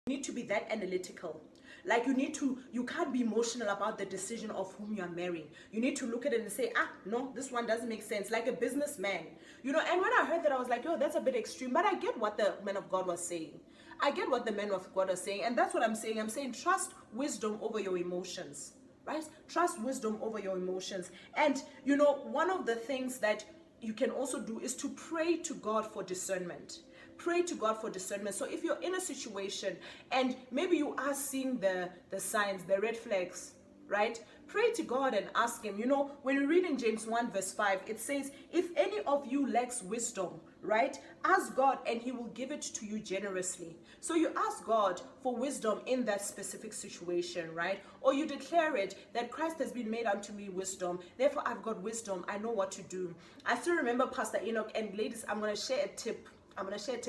need to be that analytical. Like you can't be emotional about the decision of whom you are marrying. You need to look at it and say, no, this one doesn't make sense. Like a businessman, and when I heard that, I was like, yo, that's a bit extreme, but I get what the man of God was saying. I get what the man of God was saying, and that's what I'm saying. I'm saying trust wisdom over your emotions, right? Trust wisdom over your emotions. And, one of the things that you can also do is to pray to God for discernment. Pray to God for discernment. So if you're in a situation and maybe you are seeing the signs, the red flags, right? Pray to God and ask him. When we read in James 1 verse 5, it says, if any of you lacks wisdom, right? Ask God and he will give it to you generously. So you ask God for wisdom in that specific situation, right? Or you declare it that Christ has been made unto me wisdom. Therefore, I've got wisdom. I know what to do. I still remember Pastor Enoch, and ladies, I'm going to share a tip.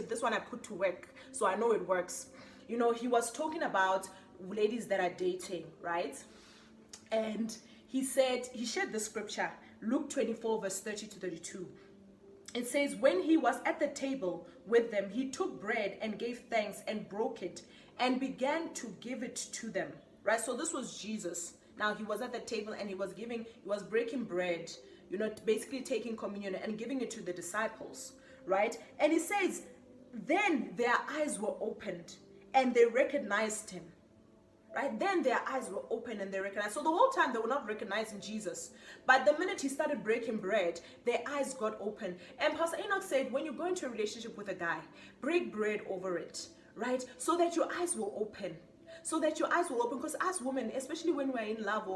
This one I put to work, so I know it works. He was talking about ladies that are dating, right? And he shared the scripture, Luke 24 verse 30 to 32. It says, when he was at the table with them, he took bread and gave thanks and broke it and began to give it to them, right? So this was Jesus. Now he was at the table and he was breaking bread, basically taking communion and giving it to the disciples, right? And he says, then their eyes were opened and they recognized him, right? Then their eyes were open and they recognized. So the whole time they were not recognizing Jesus. But the minute he started breaking bread, their eyes got open. And Pastor Enoch said, when you go into a relationship with a guy, break bread over it, right? So that your eyes will open. Because as women, especially when we're in love,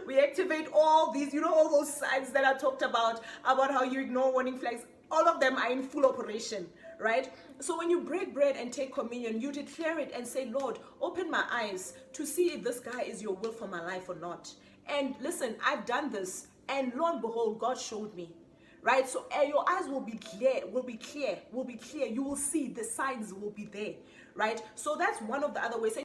we activate all these, all those signs that I talked about how you ignore warning flags. All of them are in full operation, right? So when you break bread and take communion, you declare it and say, Lord, open my eyes to see if this guy is your will for my life or not. And listen, I've done this, and lo and behold, God showed me, right? So your eyes will be clear. You will see the signs will be there, right? So that's one of the other ways.